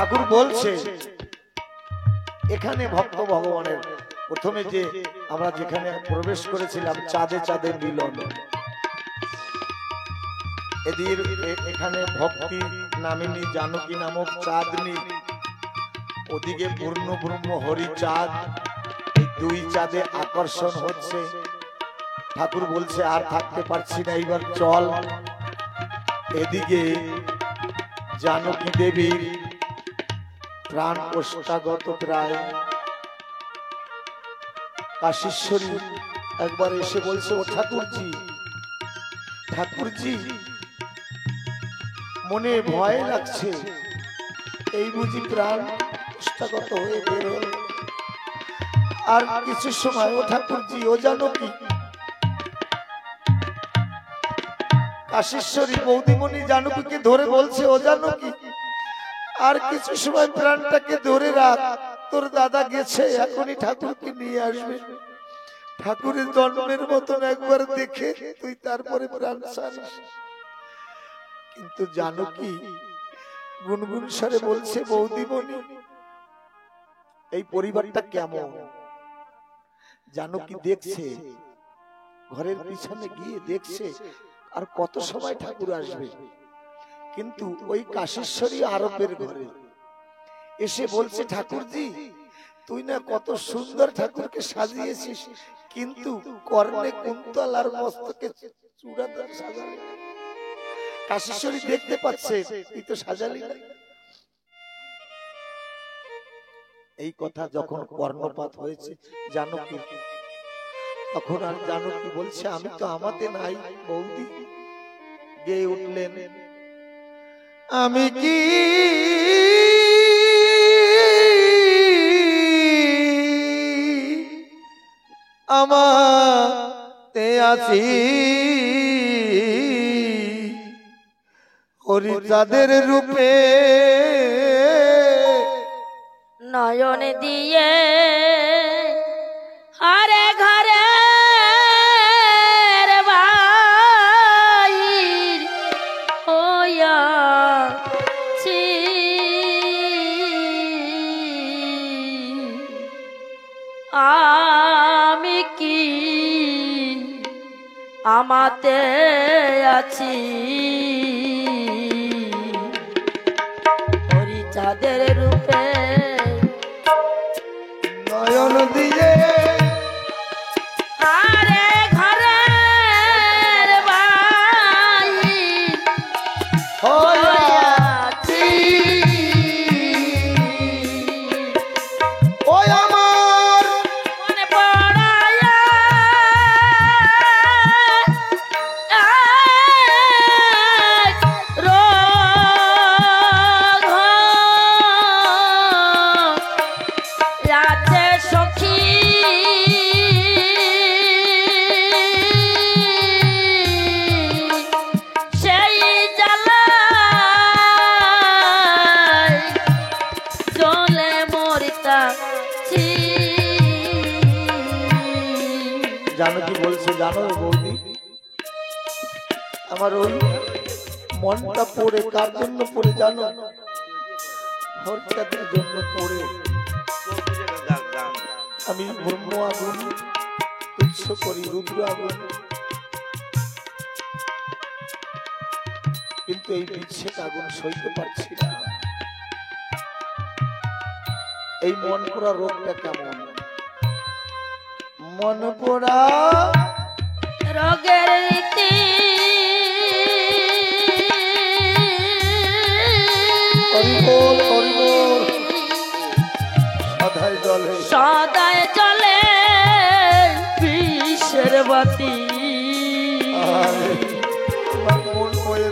ঠাকুর বলছে এখানে ভক্ত ভগবানের প্রথমে যে আমরা যেখানে প্রবেশ করেছিলাম চাঁদে চাঁদে মিলন, এদের এখানে ভক্তি নামিনী জানকী নামক চাঁদনি, ওদিকে পূর্ণ ব্রহ্ম হরি চাঁদ, এই দুই চাঁদে আকর্ষণ হচ্ছে। ঠাকুর বলছে আর থাকতে পারছি না, এইবার চল। এদিকে জানকী দেবীর প্রাণ ওষ্ঠাগত প্রায় কাশীশ্বরী একবার এসে বলছে, ও ঠাকুরজি, ঠাকুরজি মনে ভয় লাগছে, এই বুঝি প্রাণ ওষ্ঠাগত হয়ে বের হল। আর কিছু সময়, ও ঠাকুরজি, ও জানকী, কাশীশ্বরী বৌদিমণি জানকীকে ধরে বলছে, ও জানকী আর কিছু সময় প্রাণটাকে ধরে রাখ, তোর দাদা গেছে, এখনই ঠাকুরকে নিয়ে আসবে, ঠাকুরের জন্মের মতন একবার দেখে তুই তারপরে প্রাণ ছাড়িস। কিন্তু জানকী গুনগুন স্বরে বলছে, বৌদিমণি এই পরিবারটা কেমন? জানকী দেখছে, ঘরের পিছনে গিয়ে দেখছে আর কত সময় ঠাকুর আসবে, কিন্তু ওই কাশীশ্বরী আরবের ঘরে এসে বলছে, ঠাকুরজি তুই না কত সুন্দর ঠাকুরকে সাজিয়েছিস, কিন্তু কর্ণে কুন্তল আর মস্তকে চূড়াদার সাজালি। কাশীশ্বরী দেখতে পাচ্ছে তুই তো সাজালি না। এই কথা যখন কর্ণপাত হয়েছে জানকী, তখন আর জানকী বলছে, আমি তো আমাতে নাই। বৌদি গেয়ে উঠলেন, আমি কি আমাতে আছি, হরিচাঁদের রূপে নয়ন দিয়ে হারে ঘরে বাহির হইয়াছি, আমি কি আমাতে আছি, হরিচাঁদের রূপে নয়ন দিয়ে আরে ঘরের বাহির হইয়াছি, ওই আমার মনে পড়ায়া রোগ রাতে সখী সেই জ্বালায় জ্বলে মরিতাছি। জানকী বলছে, জানো বৌদি, আমার ওই মনটা পড়ে কার জন্য পড়ে জানো? হরিচাঁদের জন্য পড়ে। আমি ব্রহ্ম আগুন তুচ্ছ করি, রুদ্র আগুন, কিন্তু এই বিচ্ছেদ আগুন সইতে পারছি না। এই মন পোড়া রোগটা কেমন? মন পোড়া রোগের রীতি হরিবোল হরিবোল সদাই জলে সদায় চলে বিশ্বের বাতি,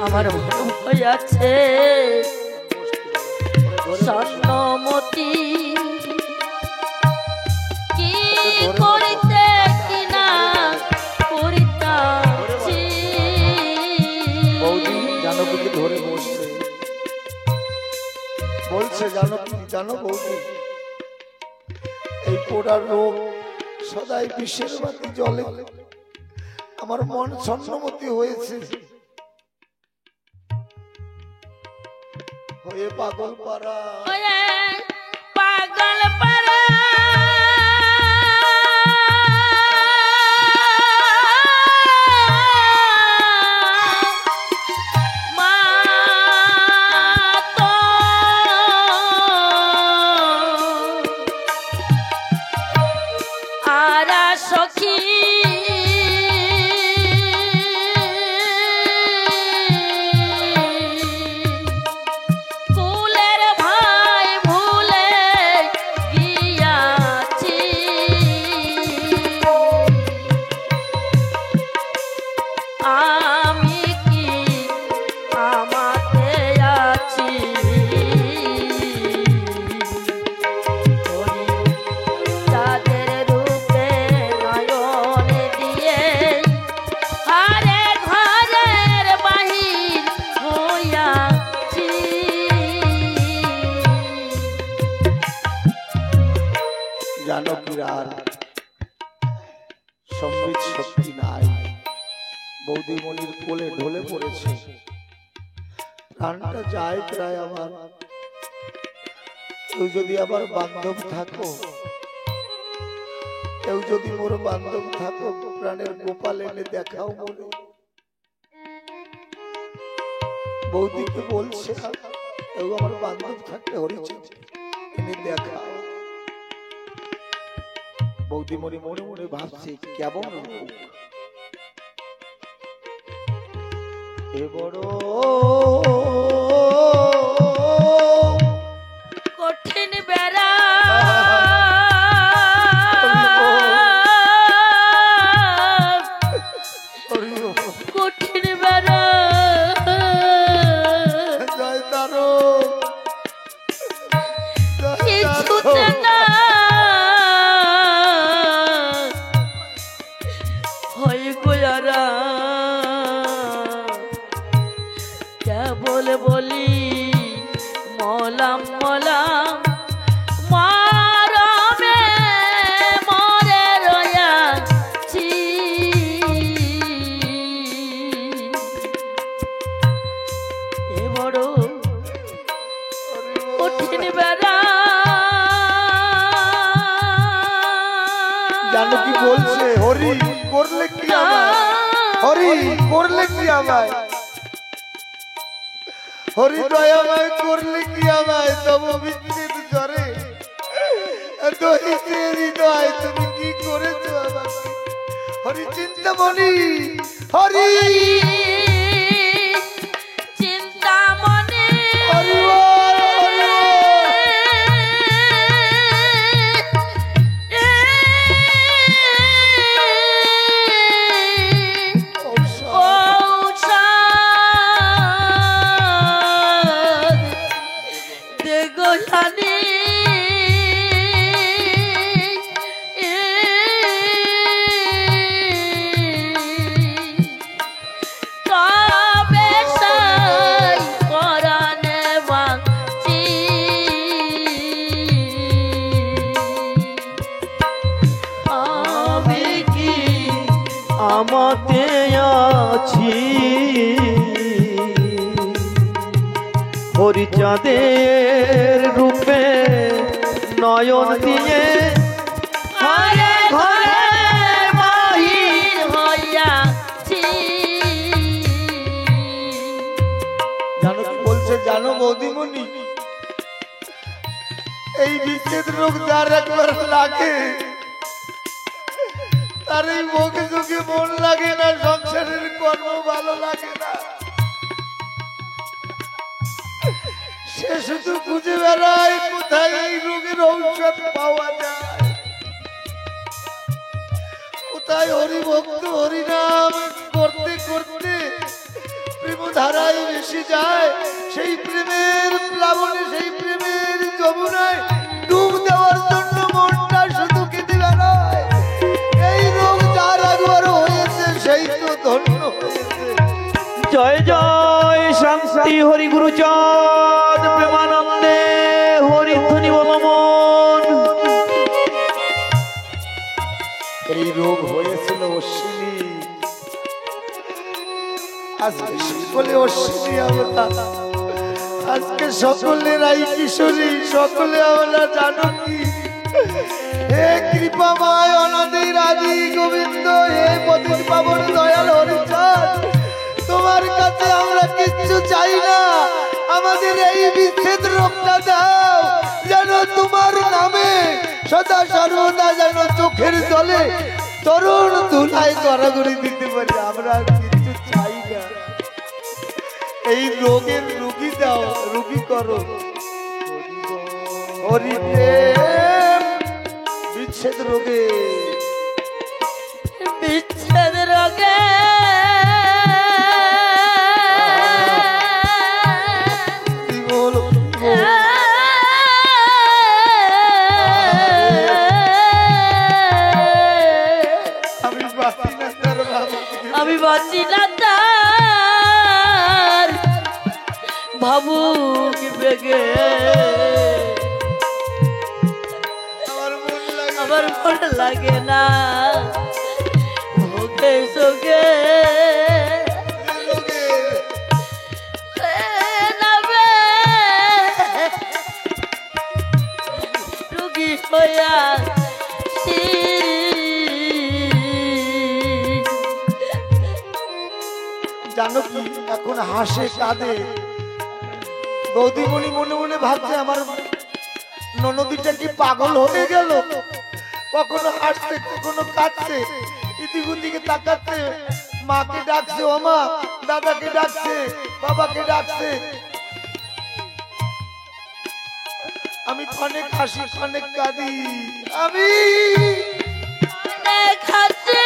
আমার মন হইয়াছে স্বর্ণমতি, কি করিতে কিনা করিতাছি। বৌদি জানকীকে ধরে বসছে, বলছে, জানকী জানো বৌদি, এই পোড়ার রোগ সদাই বিশ্বের বাতি জলে, আমার মন স্বর্ণমতি হয়েছে। এ পাগল পারা ওরে পাগল পারা মা তো আরা সখী কুলের ভাই ভুলে গিয়াছি আমি কি আমাতে আছি ওরে তাদের রূপে নয়ন দিয়ে হারে ঘরের বাহির হইয়াছি জানকীর আর সম্বিত শক্তি নাই, বৌদিমণির কোলে ঢলে পড়েছে, প্রাণটা যায় প্রায় আমার। তুই যদি আবার বান্ধব থাকো, কেউ যদি মোর বান্ধব থাকো, প্রাণের গোপাল এনে দেখাও বলে বৌদিকে বলছে। কেউ আমার বান্ধব থাকলে হরিচন্দ্র এনে দেখাও। বৌদিমণি মনে মনে ভাবছে কেমন লোক এ বড় কঠিন বেড়া কঠিন বেড়া জয় তারো কিছুতে না হয় গোয়ারা কেবল বলি মলাম মলাম মারমে মরে রয়াছি এ বড় কঠিন বেড়া জানো কি বলছে? হরি করলে কি আমায়, হরি করলে কি আমায়, হরি দয়াময় করলে কি আমায়, তব বিচ্ছেদ করে দহিতে হৃদয় তুমি কি করেছো আমাকে? হরি চিন্তামণি, হরি চিন্তামণি হরি বল, হরি বল। ঔষধ দেগো জানি তবে সাই পরাণে বাঁচি আমি কি আমাতে আছি হরিচাঁদের রূপে নয়ন দিয়ে ঘরে ঘরে বাহির হইয়াছি জানো কি বলছে জানো বৌদিমণি? এই বিচ্ছেদ রোগ যার একবার লাগে তার এই মুখে চোখে মন লাগে না, সংসারের কর্ম ভালো লাগে না, সে শুধু খুঁজে বেড়ায় কোথায় এই রোগের ঔষধ পাওয়া যায়, কোথায় হরিভক্ত হরিনাম করতে করতে প্রেম ধারায় বেশি যায়, সেই প্রেমের প্লাবনে সেই প্রেমের যমুনায় ডুব দেওয়ার জন্য মনটা শুধু কেঁদে বেড়ায়। এই রোগ যার একবার হয়েছে সেই তো ধন্য হয়েছে। জয় জয় শান্তি হরি গুরুচাঁদ প্রেমানন্দে হরি ধ্বনি বলমন। এই রোগ হয়েছিল অশ্বিনী, আজকে সকলে অশ্বিনী আমরা আজকে সকলেরাই কিশোরী, সকলে আমরা জানো কি, হে কৃপাময় অনাদির আদি গোবিন্দ, হে পতিত পাবন দয়াল হরিচাঁদ, তোমার কাছে আমরা কিচ্ছু চাই না, আমাদের এই বিচ্ছেদ রোগটা দাও, যেন তোমার নামে সদা সর্বদা যেন চোখের জলে তরুণ ধুলায় গড়াগড়ি দিতে পারি, আমরা আর কিচ্ছু চাই না। এই রোগের রুগী দাও, রুগী করো হরি প্রেম। বিচ্ছেদ রোগে, বিচ্ছেদ রোগে আমি বাঁচি না তার ভাবুক বেগে, আমার মন লাগে না ভোগে সোগে রুগী হইয়া জানো কি, এখন হাসে কাঁদে বৌদিমণি মনে মনে ভাবছে আমার ননদীটা কি পাগল হয়ে গেল, কখনো হাসছে কখনো কাঁদছে, ইতিগুদিকে তাকাচ্ছে, মাকে ডাকছে ও মা, দাদাকে ডাকছে, বাবাকে ডাকছে। আমি অনেক হাসি অনেক কাঁদি, আমি খাচ্ছি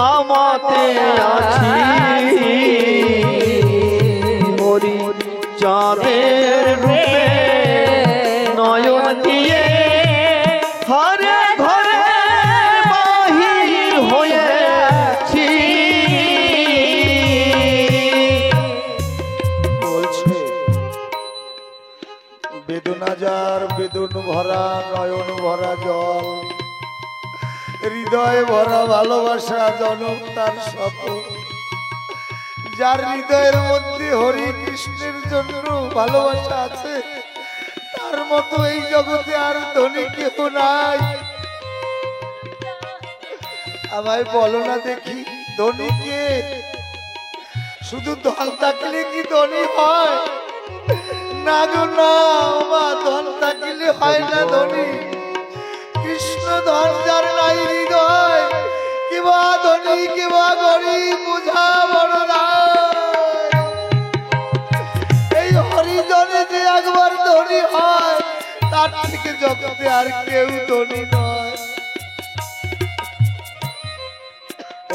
আমাতে আছি হরি চাঁদের রূপে নয়ন দিয়ে হরে ঘরে বাহির হয়েছি। বলছে বেদনা যার বেদন ভরা নয়ন ভরা জল, হৃদয় ভরা ভালোবাসা জনম তার স্বপ্ন, যার হৃদয়ের মধ্যে হরি কৃষ্ণের জন্য ভালোবাসা আছে তার মতো এই জগতে আর ধনী কেউ নাই। আমায় বলো না দেখি ধনী কে? শুধু ধন থাকলে কি ধনী হয়? না গো না, মা ধন থাকলে হয় না ধনী। কৃষ্ণ ধন যার নাই হৃদয়, কিবা ধনী কিবা গরিব বুঝা বড় নাই। এই হরিজনে যে একবার ধনী হয় তার থেকে জগতে আর কেউ ধনী নয়।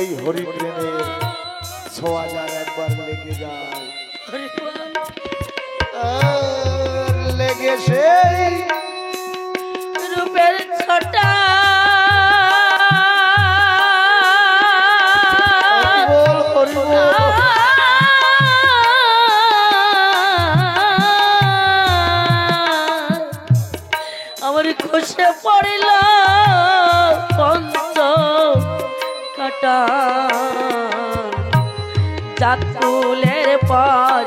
এই হরি প্রেমের ছোঁয়া যার একবার লেগে যায়, লেগে সেই রূপের ছটা আমার খসে পড়িল পঞ্চ কাটা, চাতুলের পর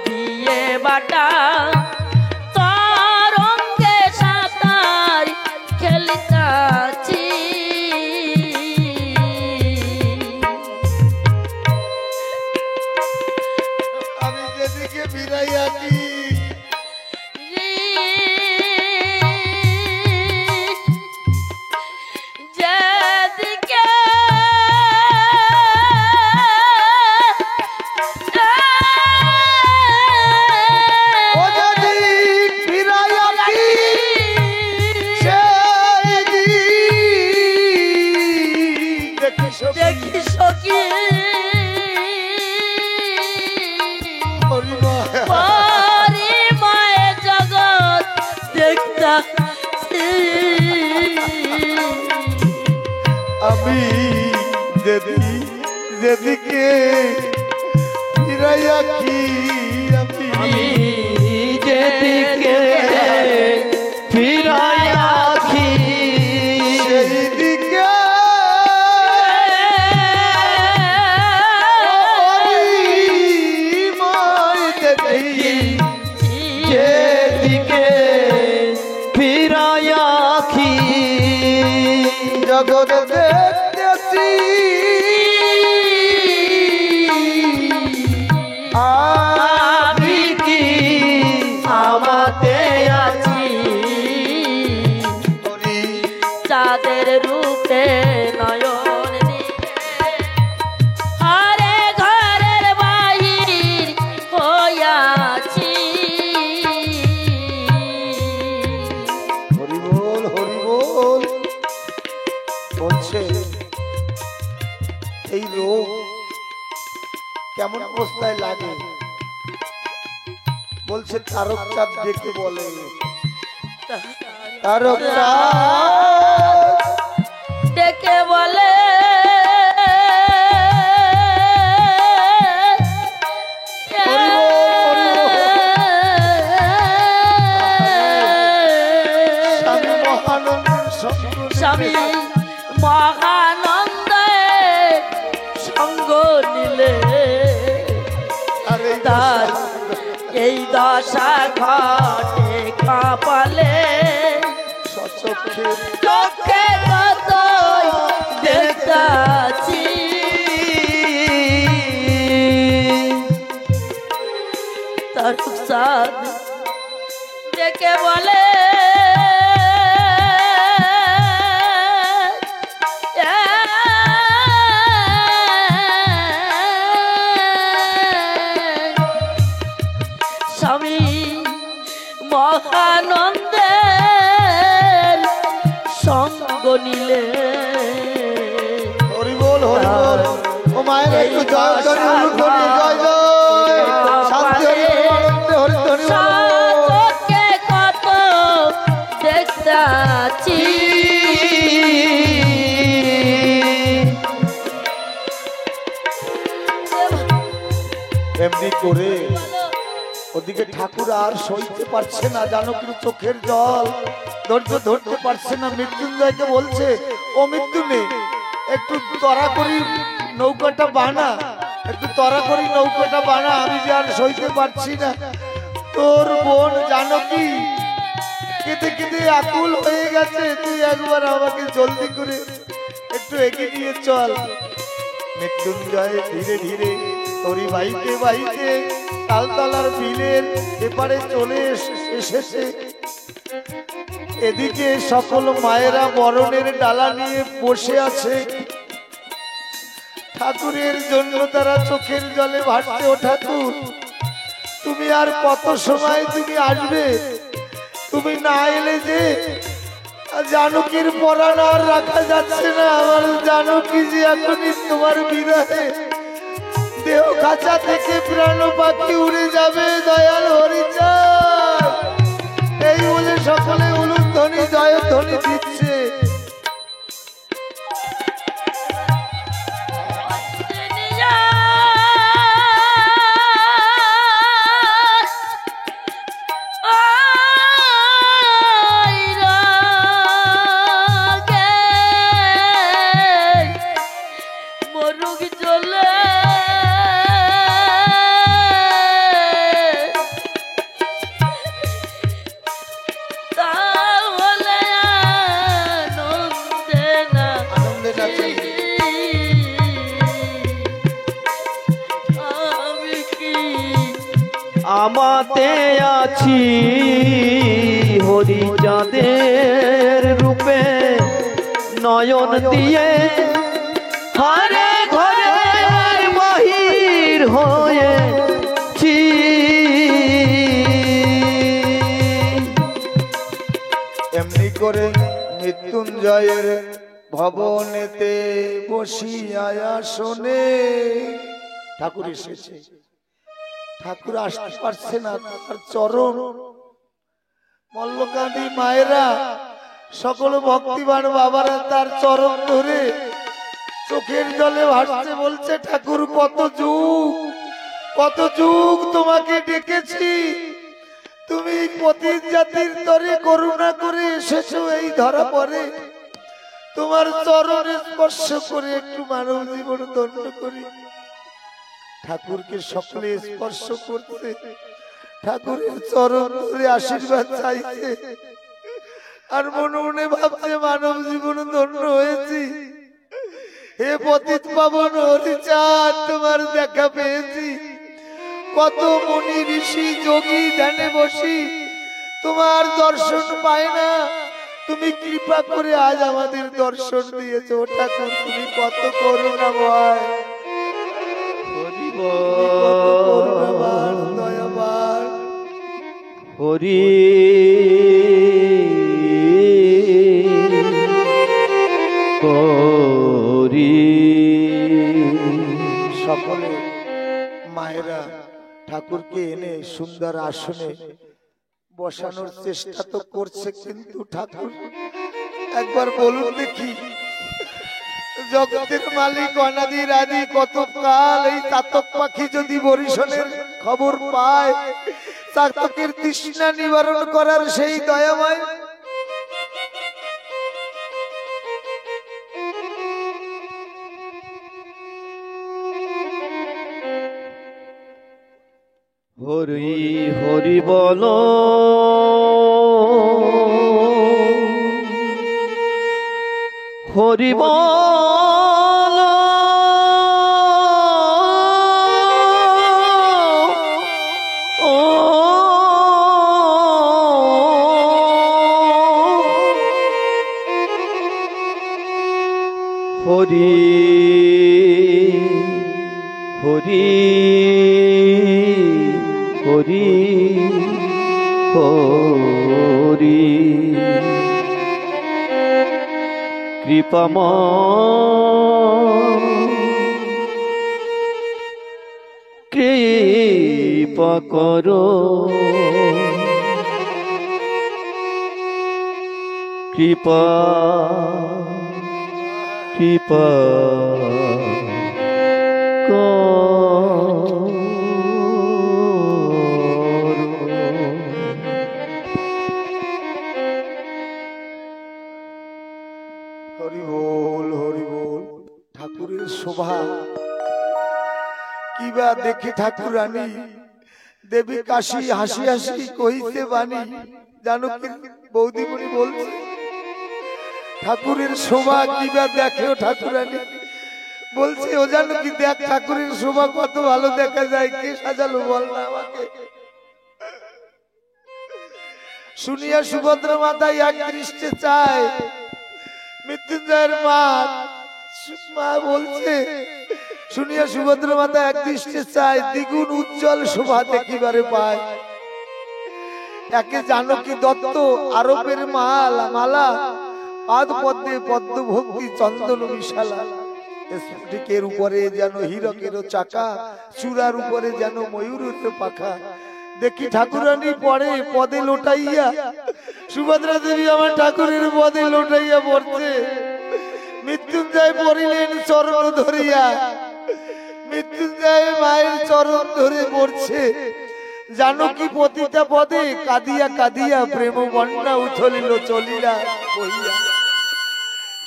দিয়ে বাটা, তরঙ্গে সাঁতার খেলিতাছি। আমি যেদিকে ফিরাইয়াছি যেদিকে ও দেখতাছি আমি যেদিকে ফিরাইয়া কি আমি যেদিকে ফিরাইয়া আখি সেই দিকে মই দেখি যেদিকে ফিরাইয়া আখি জগৎ দেখতেছি আমি কি আমাতে আছি চাঁদের রূপে নয়ন দিয়ে হরে ঘরের বাহির হইয়াছি হরি বল বলছে এই রোগ কেমন অবস্থায় লাগে বলছে তারক চাঁদ দেখতে বলে তারক চাঁদ ডেকে বলে স্বামী মহানন্দের সঙ্গ স্বামী মহানন্দে সঙ্গ নিলে তার এই দশা ঘটে কপালে সচক্ষে চোখে কত দেখতাছি তার সাদ দেখে বলে স্বামী মহানন্দের সঙ্গ নিলে হরি বল ও মায়ের একটু জয় করি অনুধ্বনি জয় শান্তি হরি ধ্বনি চোখে কত দেখতাছি এমনি করে ওদিকে ঠাকুর আর সইতে পারছে না, জানো কিন্তু চোখের জল ধৈর্য ধরতে পারছে না। মৃত্যুঞ্জয়কে বলছে, ও মৃত্যুঞ্জয় একটু তরা করি নৌকাটা বানা, একটু তরা করি নৌকাটা বানা, আমি যে আর সইতে পারছি না। তোর বোন জানকী কেঁদে কেঁদে আকুল হয়ে গেছে, তুই একবার আমাকে জলদি করে একটু এগিয়ে নিয়ে চল। মৃত্যুঞ্জয় ধীরে ধীরে তরি বাইতে বাইতে তালতলার বিলের এপারে চলে এসেছে। এদিকে সকল মায়েরা বরণের ডালা নিয়ে বসে আছে, ঠাকুরের জন্য তারা চোখের জলে ভাসছে। ও ঠাকুর, তুমি আর কত সময় তুমি আসবে? তুমি না এলে যে জানকীর পরাণ আর রাখা যাচ্ছে না। আমার জানকী যে এখনই তোমার বিরহে দেহ খাঁচা থেকে প্রাণ পাখি উড়ে যাবে। দয়াল হরিচাঁদ, এই বলে সকলে উলুধ্বনি জয়ধ্বনি দিচ্ছে। আমাতে আছি হরিচাঁদের রূপে নয়ন দিয়ে, হরে ঘরে বাহির হয়েছি। এমনি করে মৃত্যুঞ্জয়ের ভবনেতে বসিয়া আসনে ঠাকুর এসেছে। ঠাকুর আসতে পারছে না, তার চরণ মল্লকান্দি মায়েরা সকল ভক্তিবান বাবারা তার চরণ ধরে চোখের জলে ভাসছে, বলছে ঠাকুর কত যুগ তোমাকে ডেকেছি, তুমি পতিত জাতির তরে করুণা করে এসেছো এই ধরা পড়ে, তোমার চরণে স্পর্শ করে একটু মানব জীবন ধন্য করি। ঠাকুরকে সকলে স্পর্শ করতে, ঠাকুরের চরণ ধরে আশীর্বাদ চাইছে, আর মনে মনে ভাবছে মানব জীবন ধন্য হয়েছি। হে পতিত পাবন হরিচাঁদ, তোমার দেখা পেয়েছি, কত মুনি ঋষি যোগী ধ্যানে বসি তোমার দর্শন পায় না, তুমি কৃপা করে আজ আমাদের দর্শন দিয়েছো। ঠাকুর তুমি কত করুণাময়, হরি করুণাবান, দয়াবান। হরি হরি। সকলে মায়েরা ঠাকুরকে এনে সুন্দর আসনে বসানোর চেষ্টা তো করছে, কিন্তু ঠাকুর একবার বলুন দেখি, জগতের মালিক অনাদি রাজি কত কাল এই চাতক পাখি যদি বরিশনের খবর পায়, চাতকের তৃষ্ণা নিবারণ করার সেই দয়াময় হরি হরি বল, হরি বল, ও হরি হরি হরি হরি। কৃপা করো, কৃপা কৃপা হরি বল হরি বল। ঠাকুরের শোভা কিবা দেখে ঠাকুরানী দেবী কাশী হাসি হাসি কইতে বাণী। জানো কি বৌদিমণি বলছে, ঠাকুরের শোভা কিবা দেখেও ঠাকুরানী বলছে, ও জানো কি দেখ ঠাকুরের শোভা কত ভালো দেখা যায়, কে সাজালো বল না আমাকে। শুনিয়া সুভদ্রা মাতায় এক দৃষ্টে চায়, মৃত্যুঞ্জয়ের মা বলছে, শুনিয়া সুভদ্রা মাতা এক দৃষ্টে চায়, দ্বিগুণ উজ্জ্বল শোভা দেখিবারে পায়। একে জানকী দত্ত আরবের মালা, পাদ পদ্মে পদ্ম ভক্তি চন্দন বিশালা, স্ফটিকের উপরে যেন হীরকের চাকা, চূড়ার উপরে যেন ময়ূরের পাখা। দেখি ঠাকুরানী পড়ে পদে লোটাইয়া, সুভদ্রা দেবী আমার ঠাকুরের পদে লোটাইয়া পড়ছে। মৃত্যুঞ্জয় পড়িলেন চরণ ধরিয়া, মৃত্যুঞ্জয় মায়ের চরণ ধরে পড়ছে। জানকী পতিতা পদে কাঁদিয়া কাঁদিয়া প্রেম বন্যা উথলিল চলিলা বহিয়া।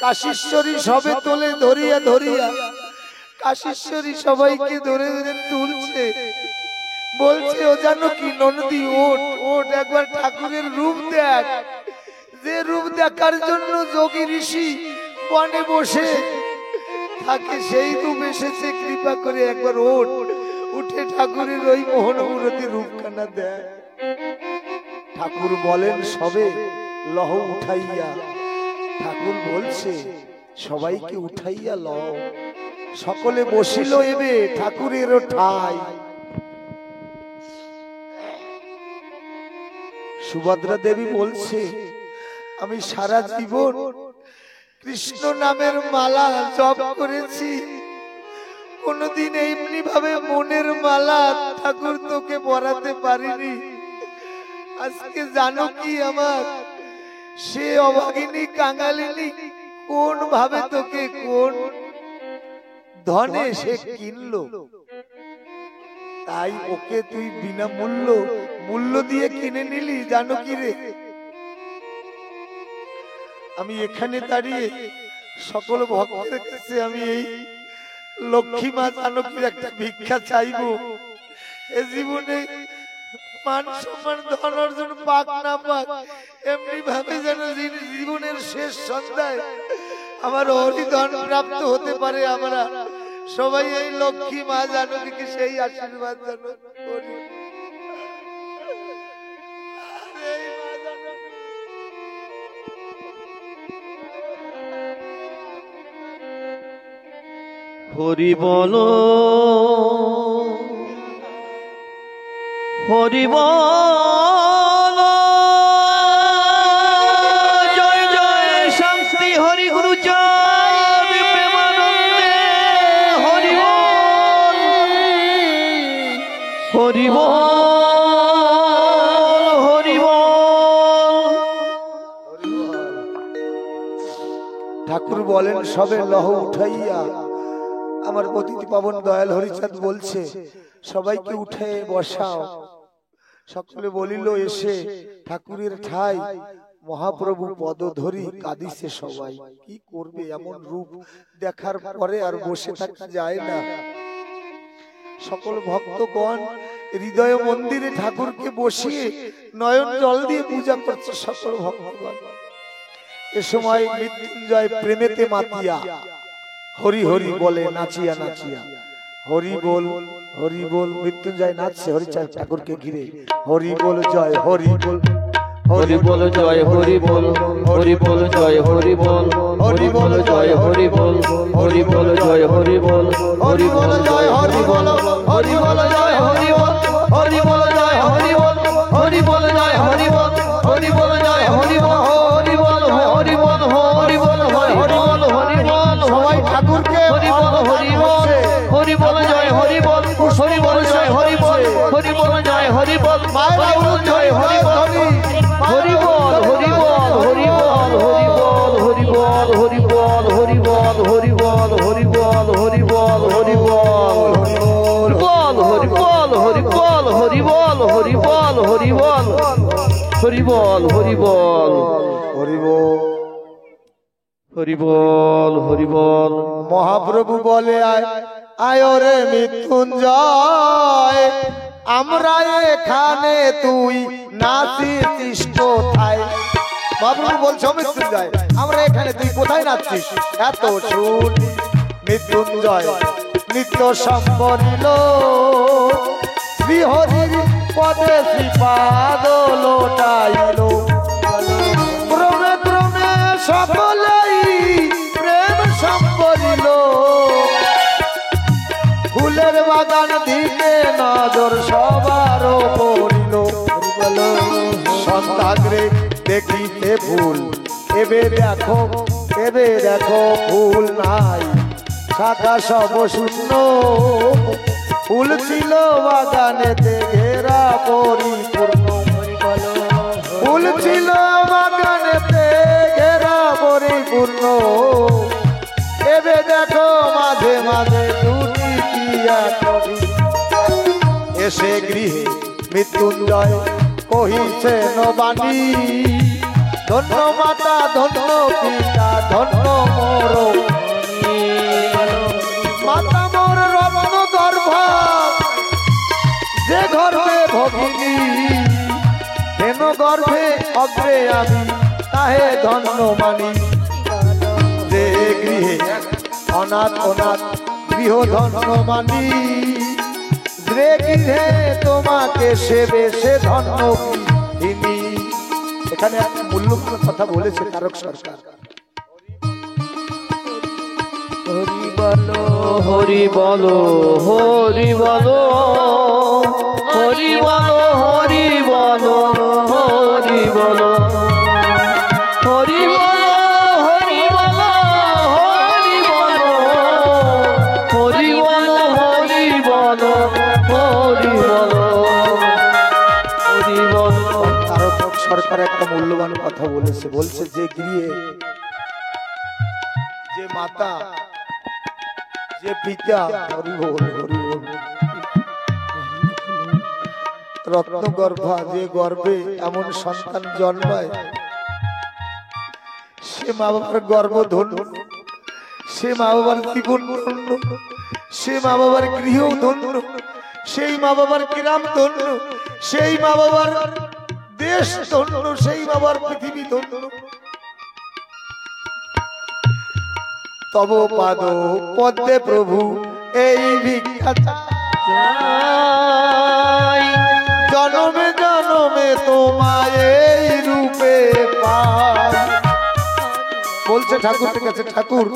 কাশীশ্বরী সবে তোলে ধরিয়া ধরিয়া, কাশীশ্বরী সবাইকে ধরে ধরে তুলছে, বলছে, ও জানো কি নন্দী ওঠ ওঠ, একবার ঠাকুরের রূপ দেখ, যে রূপ দেখার জন্য যোগী ঋষি বনে বসে থাকে সেই রূপ এসেছে, কৃপা করে একবার ওঠ, উঠে ঠাকুরের ওই মোহনমূরতি রূপখানা দেখ। ঠাকুর বলেন সবে লহ উঠাইয়া, ঠাকুর বলছে সবাইকে উঠাইয়া লও। সকলে বসিল এবে ঠাকুরের ঠাই। সুভদ্রা দেবী বলছে, আমি সারা জীবন কৃষ্ণ নামের মালা জপ করেছি, কোনদিন এমনি ভাবে মনের মালা ঠাকুর তোকে পরাতে পারিনি। আজকে জানো কি আমার সে অভাগিনী কাঙালিনী কোন ভাবে তোকে কোন ধনে সে কিনলো, তাই ওকে তুই বিনা মূল্য দিয়ে কিনে নিলি। জানো কি রে, আমি এখানে দাঁড়িয়ে সকল ভক্তের কাছে আমি এই লক্ষ্মী মা জানকীর একটা ভিক্ষা চাইবো। এ জীবনে মান সম্মান ধন অর্জন পাক না পাক, এমনি ভাবে যেন জীবনের শেষ সন্ধ্যায় আমার হরিধন প্রাপ্ত হতে পারে। আমরা সবাই এই লক্ষ্মী মা জানকীকে সেই আশীর্বাদ জানো করি। হরি বল, হরি বল, জয় জয় শান্তি হরি গুরু চাঁদ প্রেমানন্দে হরি বল, হরি বল, হরি বল। ঠাকুর বলেন সবে লহ উঠাইয়া, আমার পতিত পাবন দয়াল হরিচাঁদ বলছে সবাইকে উঠে বসাও। সকলে বলিল এসে ঠাকুরের ঠাই, মহাপ্রভু পদ ধরি কাঁদিছে সবাই। কি করবে, এমন রূপ দেখার পরে আর বসে থাকা যায় না। সকল ভক্তগণ হৃদয় মন্দিরে ঠাকুরকে বসিয়ে নয়ন জল দিয়ে পূজা করছে সকল ভক্তগণ। এ সময় মৃত্যুঞ্জয় প্রেমেতে মাতিয়া হরি হরি বলে নাচিয়া নাচিয়া, হরি বল হরি বল। মৃত্যুঞ্জয় নাচছে হরিচাঁদ ঠাকুরকে ঘিরে, হরি বল জয় হরি বল, হরি বল জয় হরি বল, হরি বল জয় হরি বল, হরি বল জয় হরি বল, হরি বল জয় হরি বল, হরি বল জয় হরি বল, হরি বল জয় হরি বল, হরি বল জয় হরি বল, হরি বল জয় হরি বল, হরি বল জয় হরি বল, হরি বল হরি বল, হরি বল হরি বল, হরি বল। সবাই ঠাকুরকে হরি বল হরি বল, হরি বল জয় হরি বল, হরি বল জয় হরি বল, হরি বল জয় হরি বল, হরি বল জয় হরি বল, হরি বল হরি বল, হরি বল হরি বল, হরি বল হরি বল, হরি বল হরি বল, হরি বল হরি বল, হরি বল বল, হরি বল হরি বল, হরি বল হরি বল, হরি বল হরি বল, হরি বল হরি বল হরি বল, হরি বল। মহাপ্রভু বলে আয় আয় রে মৃত্যুঞ্জয়, আমরা এখানে তুই নাচিস কোথায়। মহাপ্রভু বলছে মৃত্যুঞ্জয় আমরা এখানে তুই কোথায় নাচছিস, এত শুন। মৃত্যুঞ্জয় নিত্য সম্বরিল শ্রীহরির পদে শ্রীপাদ লোটাইল, ক্রমে ক্রমে সকলেই প্রেম সম্বরিল, ফুলের বাগান দিকে নজর সবার পড়িল। সন্ধ্যাগ্রে দেখিতে ফুল, এবে দেখো ফুল নাই, শাখা সব শূন্য, ফুল ছিল বাগানেতে ঘেরা পরিপূর্ণ, ফুল ছিল বাগানেতে ঘেরা পরিপূর্ণ, এবে দেখো মাঝে মাঝে দুটি কিয়া করি। এসে গৃহে মৃত্যুঞ্জয় কহিছেন বাণী, ধন্য মাতা ধন্য পিতা ধন্য মোর, মাতা মোর রত্ন গর্ভ যে গর্ভে ভগিনী, হেন গর্ভে অগ্রে আমি তাহে ধন্য মানি। যে গৃহে অনাথ অনাথ গৃহ ধন্য মানি, যে গৃহে তোমাকে সেবে সে ধন্য তিনি। এখানে একটা মূল্যবান কথা বলেছে তারক সরকার। হরি বলো হরি বলো, হরি বলো, হরি বলো, হরি বলো, হরি বলো, হরি বলো, হরি বলো, হরি বলো, হরি বলো, হরি বলো, হরি বলো, হরি বলো। মূল্যবান কথা বলেছে। বলছে যে গৃহে যে মাতা যে পিতা হরি বল হরি বল রত্নগর্ভা যে গর্ভে এমন সন্তান জন্মায় সে মা বাবার গর্ভ ধন্য, সে মা বাবার জীবন ধন্য, সে মা বাবার গৃহ ধন্য, সেই মা বাবার গ্রাম ধন্য, সেই মা বাবার দেশ ধন্য, সেই বাবার পৃথিবী ধন্য। তব পাদ পদ্মে প্রভু এই ভিক্ষা চাই, জনমে জনমে তোমায় এই রূপে পাই। বলছে ঠাকুরের কাছে, ঠাকুর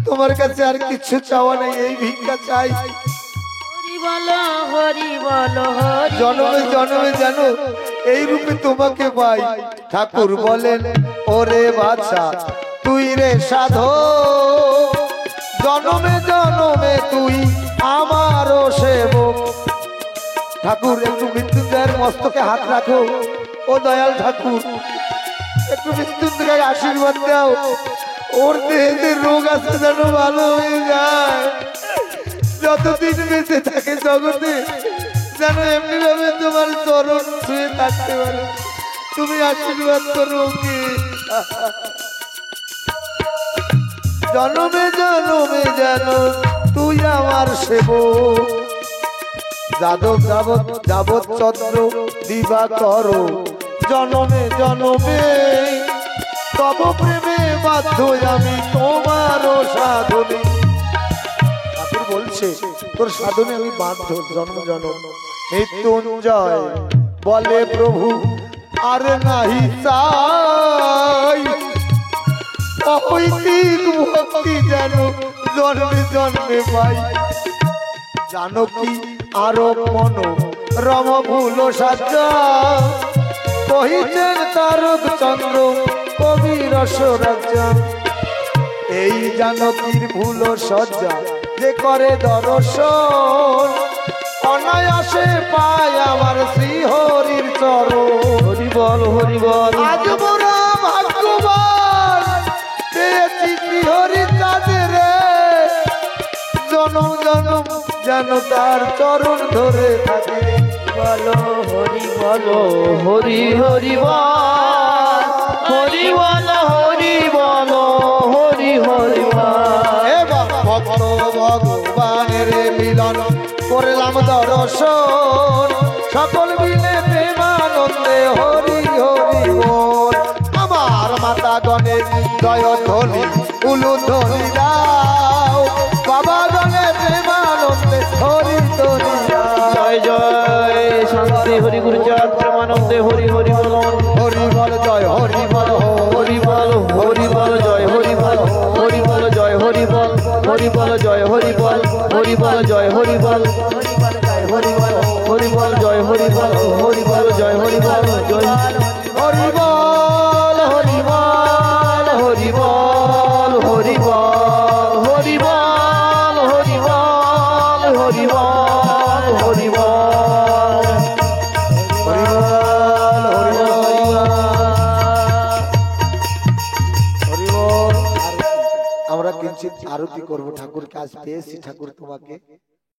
তোমার কাছে আর কিছু চাওয়া নেই, এই ভিক্ষা চাই। হরি বলো হরি বলো হরি জনমে জনমে যেন এই রূপে তোমাকে পাই। ঠাকুর বলেন ওরে বাছা তুই রে সাধো, জনমে জনমে তুই আমারও সেবক। ঠাকুর একটু মৃত্যুঞ্জয়ের মস্তকে হাত রাখো, ও দয়াল ঠাকুর একটু মৃত্যুঞ্জয়কে আশীর্বাদ দাও, ওর দেহে রোগ আছে যেন ভালো হয়ে যায়, যতদিন বেঁচে থাকে জগতে যেন এমনি ভাবে তোমার চরণ ছুঁয়ে থাকতে পারে। তুমি আশীর্বাদ করো ওকে। জনমে জনমে যেন তুই আমার সেবক, যাদব যাবৎ যাবৎ চন্দ্র দিবা করো, জনমে জনমে তব প্রেমে বাধ্য আমি তোমারও সাধনে। ঠাকুর বলছে তোর সাধনে আমি বাধ্য জন্ম জনম। মৃত্যুঞ্জয় বলে প্রভু আর নাহি চাই, অহৈতিক ভক্তি যেন জন্মে জন্মে পাই। জানো কি আরো মন রম ভুল সাজা, কহিছেন তারক চন্দ্র কবি রসরাজা। এই জানকীর ভুল সজ্জা যে করে দর্শন, অনায়াসে পায় আমার শ্রী হরির চরণ। হরি বল হরি বল। আজ মোরা ভাগ্যবান পেয়েছি শ্রী হরির চাঁদে রে, জনম জনম যেন তার চরণ ধরে থাকে। বলো হরি বলো হরি হরি বল হরি বল হরি বল হরি হরি বল। এবার ভক্ত ভগবানের মিলন করলাম দর্শন, সকল মিলে প্রেমানন্দে হরি হরি বল। আমার মাতা গণের জয় ধ্বনি উলুধ্বনি দাও, বাবা গণের প্রেমানন্দে হরি ধ্বনি দাও। জয় জয় শান্তি হরি গুরু চাঁদ প্রেমানন্দে হরি হরি বল। হরি বল জয় হরি বল হরি বল হরি বল জয় হরি বল। হরি বল জয় হরি বল। হরি বল জয় হরি বল। হরি বল জয় হরি বল। হরি বল জয় হরি বল। হরি বল জয় হরি বল। জয় হরি বল হরি বল হরি বল হরি বল হরি বল হরি বল হরি বল হরি বল হরি বল হরি বল। আমরা কিঞ্চিত আরতি করবো ঠাকুর, কাজ পেয়েছি ঠাকুর তোমাকে।